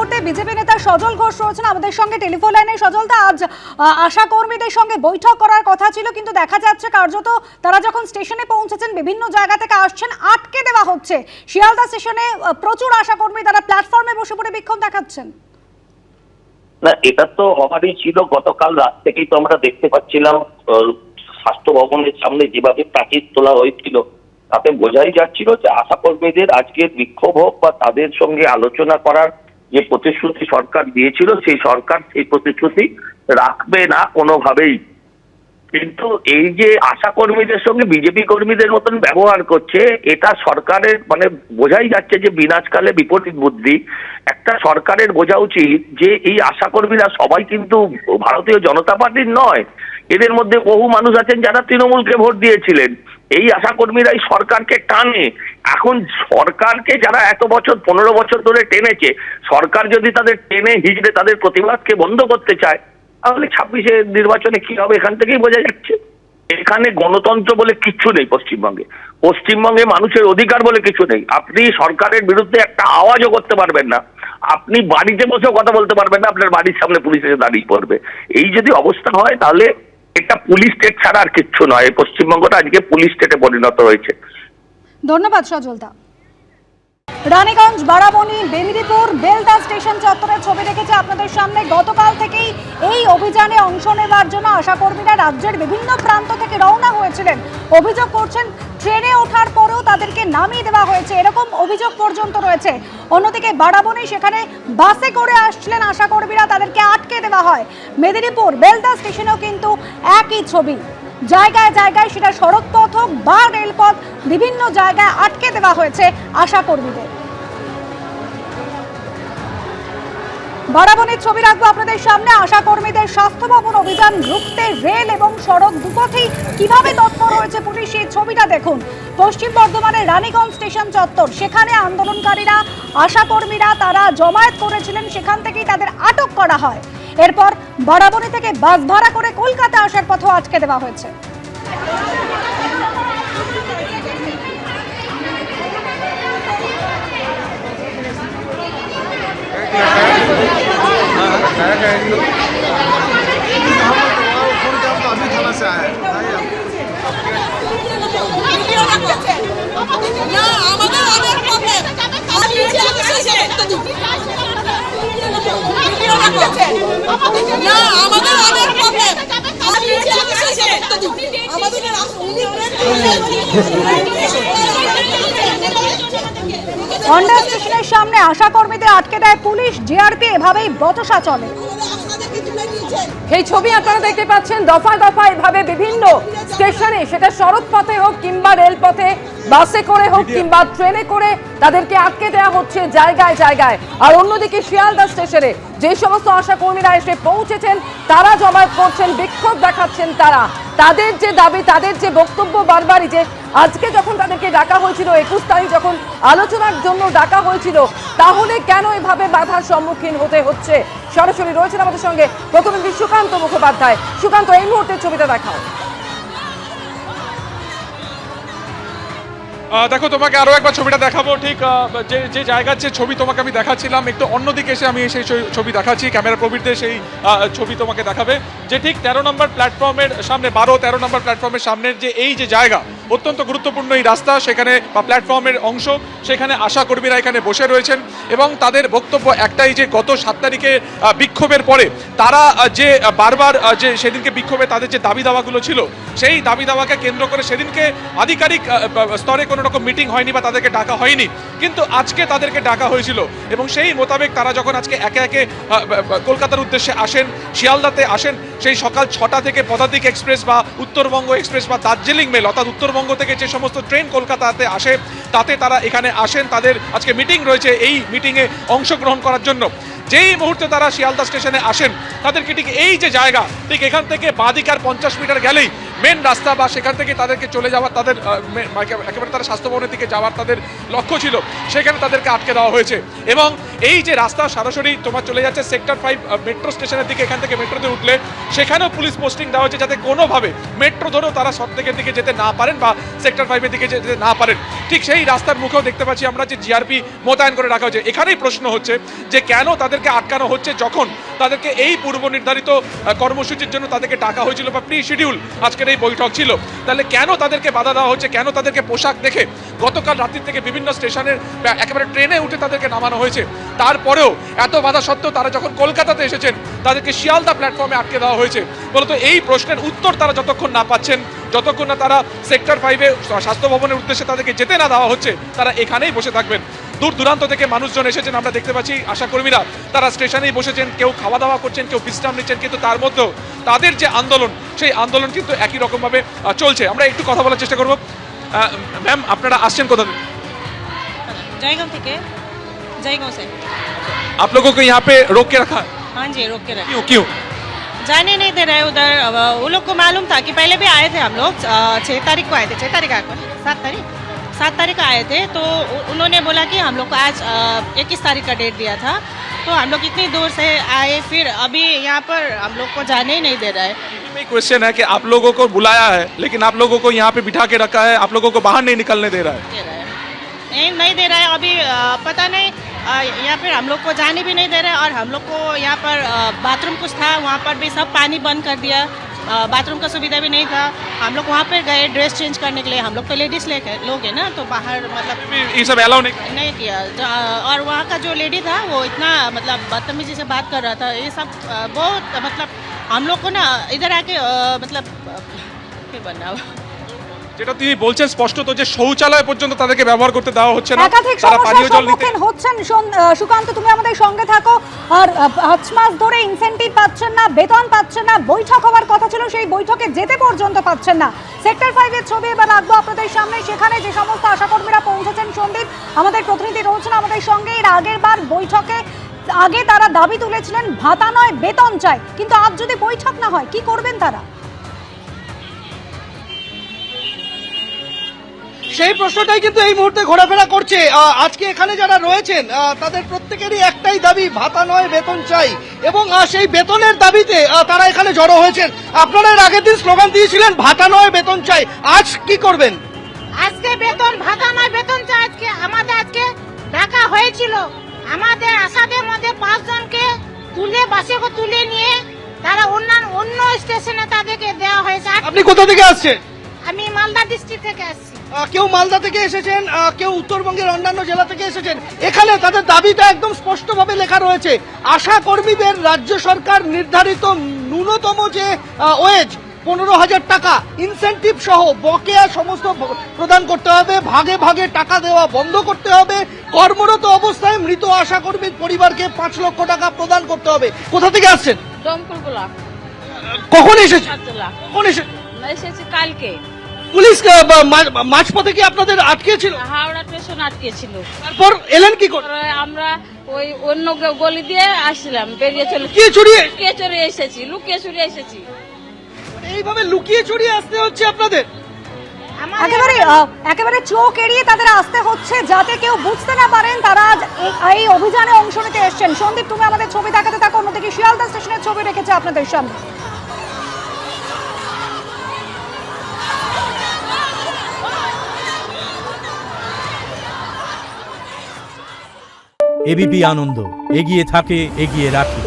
মুহূর্তে বিজেপি নেতা সজল ঘোষ রয়েছেন আমাদের সঙ্গে টেলিফোন লাইনে। সজলদা, আজ আশা কর্মীদের সঙ্গে বৈঠক করার কথা ছিল, কিন্তু দেখা যাচ্ছে কার্যত তারা যখন স্টেশনে পৌঁছেছেন বিভিন্ন জায়গা থেকে আসছেন, আটকে দেওয়া হচ্ছে। শিয়ালদা স্টেশনে প্রচুর আশা কর্মী তারা প্ল্যাটফর্মে বসে পড়ে বিক্ষোভ দেখাচ্ছেন। না, এটা তো হবারই ছিল। গতকাল রাত থেকেই তো আমরা দেখতে পাচ্ছিলাম স্বাস্থ্য ভবনের সামনে যেভাবে প্রাচীর তোলা হয়েছিল, তাতে বোঝাই যাচ্ছিল যে আশা কর্মীদের আজকের বিক্ষোভ হোক বা তাদের সঙ্গে আলোচনা করার যে প্রতিশ্রুতি সরকার দিয়েছিল, সেই সরকার সেই প্রতিশ্রুতি রাখবে না কোনোভাবেই। কিন্তু এই যে আশা কর্মীদের সঙ্গে বিজেপি কর্মীদের মতন ব্যবহার করছে, এটা সরকারের মানে বোঝাই যাচ্ছে যে বিনাশকালে বিপরীত বুদ্ধি। একটা সরকারের বোঝা উচিত যে এই আশা কর্মীরা সবাই কিন্তু ভারতীয় জনতা পার্টির নয়। এদের মধ্যে বহু মানুষ আছেন যারা তৃণমূলকে ভোট দিয়েছিলেন। এই আশা কর্মীরাই সরকারকে টানে। এখন সরকারকে যারা এত বছর 15 বছর ধরে টেনেছে, সরকার যদি তাদের টেনে হিজড়ে তাদের প্রতিবাদকে বন্ধ করতে চায়, তাহলে 26-এর নির্বাচনে কি হবে এখান থেকেই বোঝা যাচ্ছে। এখানে গণতন্ত্র বলে কিচ্ছু নেই পশ্চিমবঙ্গে। পশ্চিমবঙ্গে মানুষের অধিকার বলে কিছু নেই। আপনি সরকারের বিরুদ্ধে একটা আওয়াজও করতে পারবেন না। আপনি বাড়িতে বসেও কথা বলতে পারবেন না, আপনার বাড়ির সামনে পুলিশ এসে দাঁড়িয়ে পড়বে। এই যদি অবস্থা হয়, তাহলে এটা পুলিশ স্টেট ছাড়া আর কিচ্ছু নয়। পশ্চিমবঙ্গটা আজকে পুলিশ স্টেটে পরিণত হয়েছে। ধন্যবাদ সজলদা। রানীগঞ্জ, বারাবণী, বেনিরিপুর, বেলদা স্টেশন চত্বরের ছবি রেখেছে আপনাদের সামনে। গতকাল থেকেই এই অভিযানে অংশ নেওয়ার জন্য আশাকর্মীরা রাজ্যের বিভিন্ন প্রান্ত থেকে রওনা হয়েছিলেন। অভিযোগ করছেন ট্রেনে ওঠার পরেও তাদেরকে নামিয়ে দেওয়া হয়েছে, এরকম অভিযোগ পর্যন্ত রয়েছে। অন্যদিকে বারাবণী, সেখানে বাসে করে আসছিলেন আশাকর্মীরা, তাদেরকে আটকে দেওয়া হয়। মেদিনীপুর, বেলদা স্টেশনেও কিন্তু একই ছবি। জায়গায় জায়গায়, সেটা সড়ক পথ হোক বা রেলপথ, বিভিন্ন জায়গায় আটকে দেওয়া হয়েছে আশা কর্মীদের। বারাবণীর ছবি রাখবো আপনাদের সামনে। আশা কর্মীদের স্বাস্থ্য ভবন অভিযান রুখতে রেল এবং সড়ক দুপথেই কিভাবে তৎপর হয়েছে পুলিশ, সেই ছবিটা দেখুন। পশ্চিম বর্ধমানের রানীগঞ্জ স্টেশন চত্বর, সেখানে আন্দোলনকারীরা আশা কর্মীরা তারা জমায়েত করেছিলেন, সেখান থেকেই তাদের আটক করা হয়। এরপর বারাবণী থেকে বাস ভাড়া করে কলকাতা আসার পথও আটকে দেওয়া হয়েছে। হন্ডা স্টেশনের সামনে আশা কর্মীদের আটকে দেয় পুলিশ, জিআরপি, এভাবেই বচসা চলে। এই ছবি আপনারা দেখতে পাচ্ছেন, দফায় দফায় এভাবে বিভিন্ন স্টেশনে, সেটা সড়ক পথে হোক কিংবা রেলপথে, বাসে করে হোক কিংবা ট্রেনে করে তাদেরকে আটকে দেওয়া হচ্ছে জায়গায় জায়গায়। আর অন্যদিকে শিয়ালদা স্টেশনে যে সমস্ত আশা কর্মীরা এসে পৌঁছেছেন, তারা জমায়েত করছেন, বিক্ষোভ দেখাচ্ছেন। তারা তাদের যে দাবি, তাদের যে বক্তব্য বারবারই, যে আজকে যখন তাদেরকে ডাকা হয়েছিল, 21 তারিখ যখন আলোচনার জন্য ডাকা হয়েছিল, তাহলে কেন এভাবে বাধার সম্মুখীন হতে হচ্ছে। সরাসরি রয়েছেন আমাদের সঙ্গে প্রতিনিধি সুকান্ত মুখোপাধ্যায়। সুকান্ত, এই মুহূর্তের ছবিটা দেখাও। দেখো, তোমাকে আরো একবার ছবিটা দেখাবো। ঠিক যে জায়গার যে ছবি তোমাকে আমি দেখাচ্ছিলাম, একটু অন্যদিকে এসে আমি সেই ছবি দেখাচ্ছি। ক্যামেরা প্রবীরদের সেই ছবি তোমাকে দেখাবে যে ঠিক 13 নম্বর প্ল্যাটফর্মের সামনে, 12-13 নম্বর প্ল্যাটফর্মের সামনের যে এই যে জায়গা, অত্যন্ত গুরুত্বপূর্ণ এই রাস্তা, সেখানে বা প্ল্যাটফর্মের অংশ, সেখানে আশা কর্মীরা এখানে বসে রয়েছেন এবং তাদের বক্তব্য একটাই যে গত 7 তারিখে বিক্ষোভের পরে তারা যে বারবার যে সেদিনকে বিক্ষোভে তাদের যে দাবি দাওয়াগুলো ছিল, সেই দাবি দাওয়াকে কেন্দ্র করে সেদিনকে আধিকারিক স্তরে কোনো রকম মিটিং হয়নি বা তাদেরকে ডাকা হয়নি, কিন্তু আজকে তাদেরকে ডাকা হয়েছিল। এবং সেই মোতাবেক তারা যখন আজকে একে একে কলকাতার উদ্দেশ্যে আসেন, শিয়ালদাতে আসেন, সেই সকাল 6টা থেকে পদাতিক এক্সপ্রেস বা উত্তরবঙ্গ এক্সপ্রেস বা দার্জিলিং মেল, অর্থাৎ উত্তরবঙ্গ থেকে যে সমস্ত ট্রেন কলকাতাতে আসে, তাতে তারা এখানে আসেন। তাদের আজকে মিটিং রয়েছে, এই মিটিংয়ে অংশগ্রহণ করার জন্য। যেই মুহূর্তে তারা শিয়ালদা স্টেশনে আসেন, তাদেরকে ঠিক এই যে জায়গা, ঠিক এখান থেকে বাঁদিকে আর 50 মিটার গেলেই মেন রাস্তা বা সেখান থেকে তাদেরকে চলে যাওয়ার তাদের একেবারে তারা স্বাস্থ্য ভবনের দিকে যাওয়ার তাদের লক্ষ্য ছিল, সেখানে তাদেরকে আটকে দেওয়া হয়েছে। এবং এই যে রাস্তা সরাসরি তোমার চলে যাচ্ছে সেক্টর 5 মেট্রো স্টেশনের দিকে, এখান থেকে মেট্রোতে উঠলে সেখানেও পুলিশ পোস্টিং দেওয়া হয়েছে যাতে কোনোভাবে মেট্রো ধরেও তারা সবদিকের দিকে যেতে না পারেন বা সেক্টর 5-এর দিকে যেতে না পারেন। ঠিক সেই রাস্তার মুখেও দেখতে পাচ্ছি আমরা যে জিআরপি মোতায়েন করে রাখা হয়েছে। এখানেই প্রশ্ন হচ্ছে যে কেন তাদেরকে আটকানো হচ্ছে, যখন তাদেরকে এই পূর্ব নির্ধারিত কর্মসূচির জন্য তাদেরকে ডাকা হয়েছিল বা প্রি শিডিউল আজকের এই বৈঠক ছিল, তাহলে কেন তাদেরকে বাধা দেওয়া হচ্ছে, কেন তাদেরকে পোশাক দেখে গতকাল রাত্রি থেকে বিভিন্ন স্টেশনের একেবারে ট্রেনে উঠে তাদেরকে নামানো হয়েছে। তারপরেও এত বাধা সত্ত্বেও তারা যখন কলকাতাতে এসেছেন তাদেরকে শিয়ালদা প্ল্যাটফর্মে আটকে দেওয়া হয়েছে। বলতো এই প্রশ্নের উত্তর তারা যতক্ষণ না পাচ্ছেন, যতক্ষণ না তারা সেক্টর 5-এ স্বাস্থ্য ভবনের উদ্দেশ্যে তাদেরকে যেতে না দেওয়া হচ্ছে, তারা এখানেই বসে থাকবেন। দূর দূরান্ত থেকে মানুষজন এসেছেন, আমরা দেখতে পাচ্ছি আশাকর্মীরা তারা স্টেশনেই বসেছেন, কেউ খাওয়া দাওয়া করছেন, কেউ বিশ্রাম নিচ্ছেন, কিন্তু তার মধ্যেও তাদের যে আন্দোলন সেই আন্দোলন কিন্তু একই রকমভাবে চলছে। আমরা একটু কথা বলার চেষ্টা করব। ম্যাম, আপনারা আসছেন কোথা থেকে? जयगांव থেকে जयगांव से। आप लोगों को यहाँ पे रोक के रखा है? हाँ जी, रोक के रखे। क्यों क्यों? जाने नहीं दे रहे उधर। वो लोग को मालूम था कि पहले भी आए थे हम लोग, 6 तारीख को आए थे, 6 तारीख आए थे, 7 तारीख को आए थे। तो उन्होंने बोला कि हम लोग को आज 21 तारीख का डेट दिया था, तो हम लोग इतनी दूर से आए, फिर अभी यहाँ पर हम लोग को जाने ही नहीं दे रहा है। क्वेश्चन है कि आप लोगों को बुलाया है लेकिन आप लोगों को यहाँ पे बिठा के रखा है, आप लोगों को बाहर नहीं निकलने दे रहा है। नहीं दे रहा है अभी। पता नहीं, यहाँ पर हम लोग को जाने भी नहीं दे रहे, और हम लोग को यहाँ पर बाथरूम कुछ था, वहाँ पर भी सब पानी बंद कर दिया, बाथरूम का सुविधा भी नहीं था। हम लोग वहाँ पर गए ड्रेस चेंज करने के लिए, हम लोग तो लेडीज लोग हैं ना, तो बाहर मतलब ये सब अलाउ नहीं किया। और वहाँ का जो लेडी था वो इतना मतलब बदतमीजी से बात कर रहा था, ये सब बहुत मतलब हम लोग को ना इधर आके मतलब क्या बनना। যেটা তিনি বলছেন স্পষ্টত যে শৌচালয় পর্যন্ত তাদেরকে ব্যবহার করতে দেওয়া হচ্ছে না, একাধিক তারা সমস্যার পানীয় জল নিতে সম্মুখীন হচ্ছেন। সুকান্ত, তুমি আমাদের সঙ্গে থাকো। আর 5 মাস ধরে ইনসেনটিভ পাচ্ছেন না, বেতন পাচ্ছেন না, বৈঠক হওয়ার কথা ছিল সেই বৈঠকে যেতে পর্যন্ত পাচ্ছেন না। সেক্টর 5-এর ছবি এবার রাখবো আপনাদের সামনে, সেখানে যে সমস্ত আশাকর্মীরা পৌঁছেছেন। সন্দীপ, আমাদের প্রতিনিধি রয়েছেন আমাদের সঙ্গে। এর আগের বার বৈঠকে আগে তারা দাবি তুলেছিলেন ভাতা নয় বেতন চাই, কিন্তু আজ যদি বৈঠক না হয় কি করবেন তারা? সেই প্রশ্নটাই কিন্তু এই মুহূর্তে ঘোরাফেরা করছে। আজকে এখানে যারা রয়েছেন তাদের প্রত্যেকেরই একটাই দাবি, ভাতা নয় বেতন চাই, এবং সেই বেতনের দাবিতে তারা এখানে জড়ো হয়েছেন। আপনারা এর আগের দিন স্লোগান দিয়েছিলেন ভাতা নয় বেতন চাই, আজ কি করবেন? আজকে বেতন ভাতা নয় বেতন চাই। আজকে ডাকা হয়েছিল, আমাদের আশাদের মধ্যে 5 জনকে বাসে তুলে নিয়ে তারা অন্য স্টেশনে তাদেরকে দেওয়া হয়েছে। আপনি কোথা থেকে আসছেন? আমি মালদা ডিস্ট্রিক্ট থেকে আসছি। কেউ মালদা থেকে এসেছেন, কেউ উত্তরবঙ্গের অন্যান্য জেলা থেকে এসেছেন। এখানে তাদের দাবিটা একদম স্পষ্টভাবে লেখা রয়েছে, আশা কর্মীদের রাজ্য সরকার নির্ধারিত ন্যূনতম যে ওয়েজ 15,000 টাকা ইনসেনটিভ সহ বকেয়া সমস্ত প্রদান করতে হবে, ভাগে ভাগে টাকা দেওয়া বন্ধ করতে হবে, কর্মরত অবস্থায় মৃত আশা কর্মীর পরিবারকে 5 লক্ষ টাকা প্রদান করতে হবে। কোথা থেকে আসছেন? দমকুলগুলা। কখন এসেছেন? কখন এসেছি কালকে। পুলিশ মাঝপথে কি আপনাদের আটকেছিল? হাওড়া স্টেশন আটকেছিল। তারপর এলেন কি করে? আমরা ওই অন্য গলি দিয়ে আসছিলাম, বেরিয়ে চলে লুকিয়ে চুরিয়ে এসেছি। এইভাবে লুকিয়ে চুরিয়ে আসতে হচ্ছে আপনাদের? একেবারে চোখ এড়িয়ে তাদের আসতে হচ্ছে যাতে কেউ বুঝতে না পারেন তারা এই অভিযানে অংশ নিতে এসেছেন। সন্দীপ, তুমি আমাদের ছবি দেখাতে থাকো। অন্যদিকে শিয়ালদা স্টেশনের ছবি রেখেছে আপনাদের সামনে। এবিপি আনন্দ এগিয়ে থাকে, এগিয়ে রাখে।